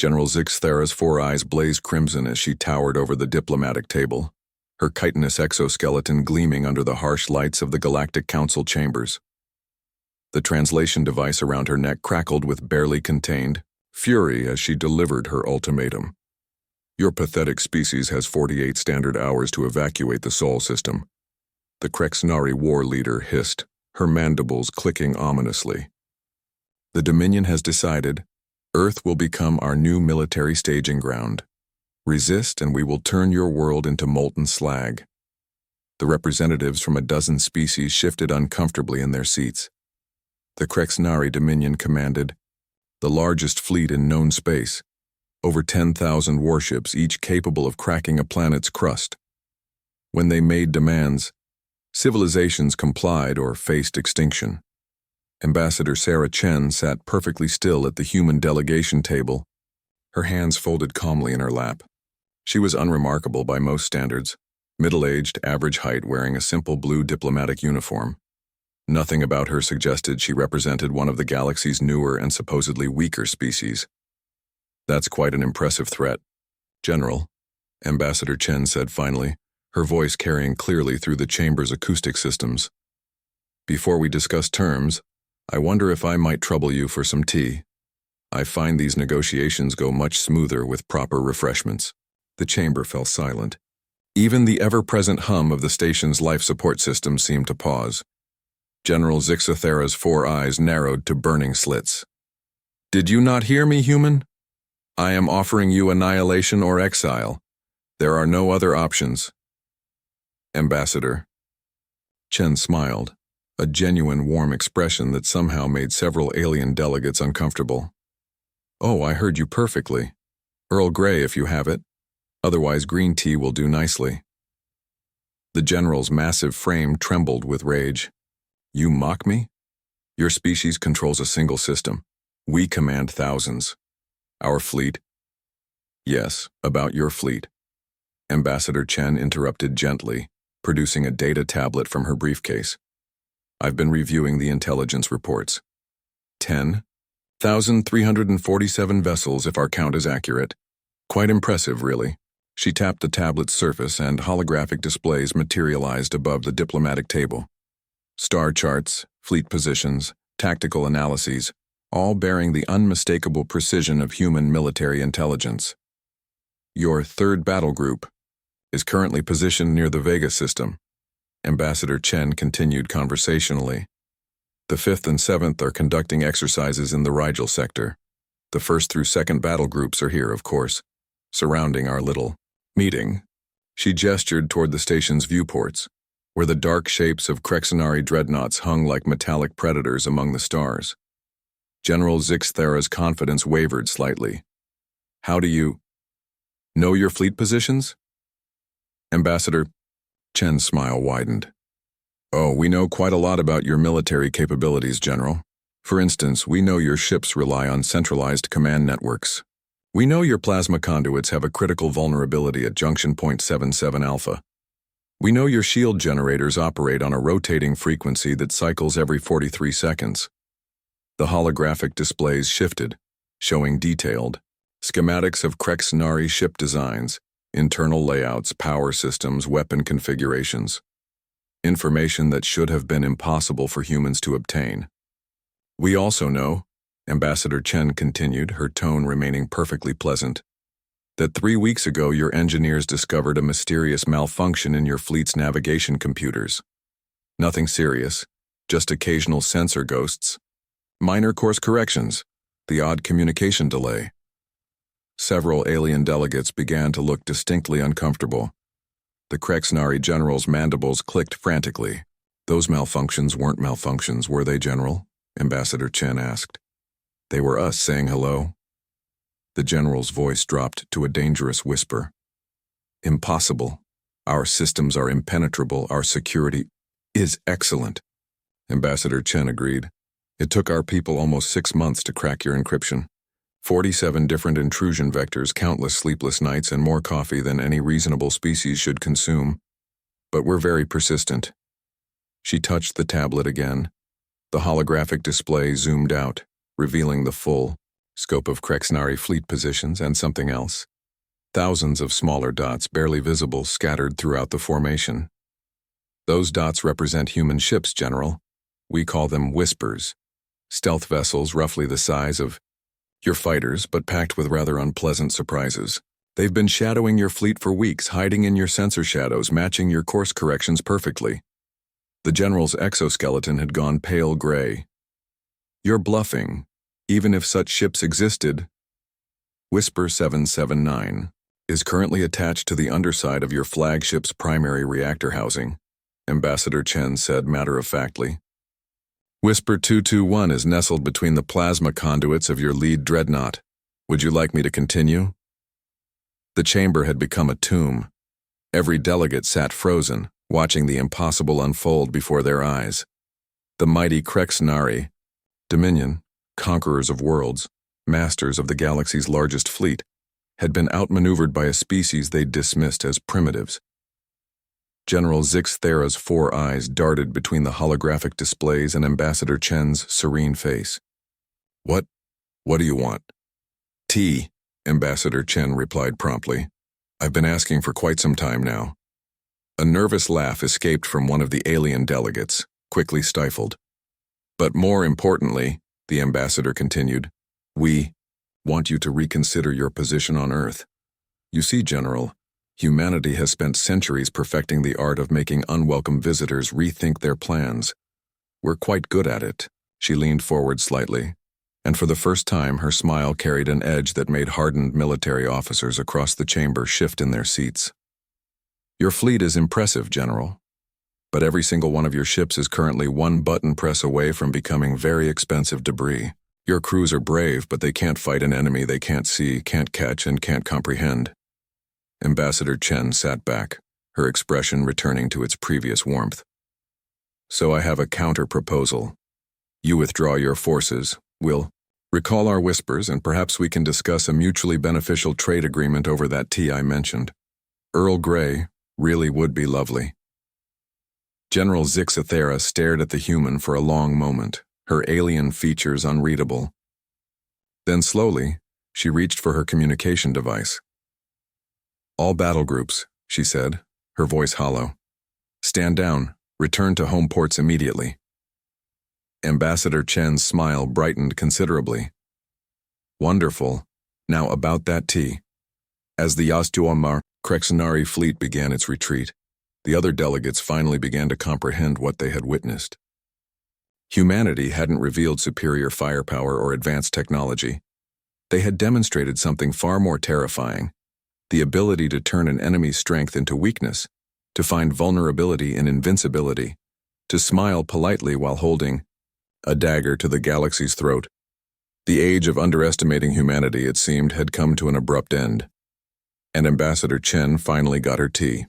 General Zixthera's four eyes blazed crimson as she towered over the diplomatic table, her chitinous exoskeleton gleaming under the harsh lights of the Galactic Council chambers. The translation device around her neck crackled with barely contained fury as she delivered her ultimatum. Your pathetic species has 48 standard hours to evacuate the Sol system. The Krexnari war leader hissed, her mandibles clicking ominously. The Dominion has decided Earth will become our new military staging ground. Resist and we will turn your world into molten slag. The representatives from a dozen species shifted uncomfortably in their seats. The Krexnari Dominion commanded the largest fleet in known space, over 10,000 warships, each capable of cracking a planet's crust. When they made demands, civilizations complied or faced extinction. Ambassador Sarah Chen sat perfectly still at the human delegation table, her hands folded calmly in her lap. She was unremarkable by most standards, middle-aged, average height, wearing a simple blue diplomatic uniform. Nothing about her suggested she represented one of the galaxy's newer and supposedly weaker species. That's quite an impressive threat, General, Ambassador Chen said finally, her voice carrying clearly through the chamber's acoustic systems. Before we discuss terms, I wonder if I might trouble you for some tea. I find these negotiations go much smoother with proper refreshments. The chamber fell silent. Even the ever-present hum of the station's life support system seemed to pause. General Zixthera's four eyes narrowed to burning slits. Did you not hear me, human? I am offering you annihilation or exile. There are no other options. Ambassador. Chen smiled, a genuine warm expression that somehow made several alien delegates uncomfortable. Oh, I heard you perfectly. Earl Grey if you have it. Otherwise green tea will do nicely. The general's massive frame trembled with rage. You mock me? Your species controls a single system. We command thousands. Our fleet? Yes, about your fleet. Ambassador Chen interrupted gently, producing a data tablet from her briefcase. I've been reviewing the intelligence reports. 10,347 vessels if our count is accurate. Quite impressive, really. She tapped the tablet's surface and holographic displays materialized above the diplomatic table. Star charts, fleet positions, tactical analyses, all bearing the unmistakable precision of human military intelligence. Your third battle group is currently positioned near the Vega system. Ambassador Chen continued conversationally. The 5th and 7th are conducting exercises in the Rigel sector. The 1st through 2nd battle groups are here, of course, surrounding our little meeting. She gestured toward the station's viewports, where the dark shapes of Krexnari dreadnoughts hung like metallic predators among the stars. General Zixthera's confidence wavered slightly. How do you know your fleet positions? Ambassador Chen's smile widened. Oh, we know quite a lot about your military capabilities, General. For instance, we know your ships rely on centralized command networks. We know your plasma conduits have a critical vulnerability at junction point 77 alpha. We know your shield generators operate on a rotating frequency that cycles every 43 seconds. The holographic displays shifted, showing detailed schematics of Krexnari ship designs, internal layouts, power systems, weapon configurations. Information that should have been impossible for humans to obtain. We also know, Ambassador Chen continued, her tone remaining perfectly pleasant, that 3 weeks ago your engineers discovered a mysterious malfunction in your fleet's navigation computers. Nothing serious, just occasional sensor ghosts, minor course corrections, the odd communication delay. Several alien delegates began to look distinctly uncomfortable. The Krexnari general's mandibles clicked frantically. Those malfunctions weren't malfunctions, were they, General? Ambassador Chen asked. They were us saying hello. The general's voice dropped to a dangerous whisper. Impossible. Our systems are impenetrable. Our security is excellent. Ambassador Chen agreed. It took our people almost 6 months to crack your encryption. 47 different intrusion vectors, countless sleepless nights, and more coffee than any reasonable species should consume. But we're very persistent. She touched the tablet again. The holographic display zoomed out, revealing the full, scope of Krexnari fleet positions, and something else. Thousands of smaller dots, barely visible, scattered throughout the formation. Those dots represent human ships, General. We call them Whispers. Stealth vessels roughly the size of your fighters, but packed with rather unpleasant surprises. They've been shadowing your fleet for weeks, hiding in your sensor shadows, matching your course corrections perfectly. The General's exoskeleton had gone pale gray. You're bluffing. Even if such ships existed, Whisper 779 is currently attached to the underside of your flagship's primary reactor housing, Ambassador Chen said matter-of-factly. Whisper 221 is nestled between the plasma conduits of your lead dreadnought. Would you like me to continue? The chamber had become a tomb. Every delegate sat frozen, watching the impossible unfold before their eyes. The mighty Krexnari, Dominion, conquerors of worlds, masters of the galaxy's largest fleet, had been outmaneuvered by a species they'd dismissed as primitives. General Zix Thera's 4 eyes darted between the holographic displays and Ambassador Chen's serene face. What do you want? Tea, Ambassador Chen replied promptly. I've been asking for quite some time now. A nervous laugh escaped from one of the alien delegates, quickly stifled. But more importantly, the ambassador continued, we want you to reconsider your position on Earth. You see, General, humanity has spent centuries perfecting the art of making unwelcome visitors rethink their plans. We're quite good at it. She leaned forward slightly, and for the first time her smile carried an edge that made hardened military officers across the chamber shift in their seats. Your fleet is impressive, General, but every single one of your ships is currently one button press away from becoming very expensive debris. Your crews are brave, but they can't fight an enemy they can't see, can't catch, and can't comprehend. Ambassador Chen sat back, her expression returning to its previous warmth. So I have a counter-proposal. You withdraw your forces, we'll recall our Whispers, and perhaps we can discuss a mutually beneficial trade agreement over that tea I mentioned. Earl Grey really would be lovely. General Zixathera stared at the human for a long moment, her alien features unreadable. Then slowly, she reached for her communication device. All battle groups, she said, her voice hollow. Stand down, return to home ports immediately. Ambassador Chen's smile brightened considerably. Wonderful. Now about that tea. As the Yastuamar Krexnari fleet began its retreat, the other delegates finally began to comprehend what they had witnessed. Humanity hadn't revealed superior firepower or advanced technology. They had demonstrated something far more terrifying, the ability to turn an enemy's strength into weakness, to find vulnerability in invincibility, to smile politely while holding a dagger to the galaxy's throat. The age of underestimating humanity, it seemed, had come to an abrupt end, and Ambassador Chen finally got her tea.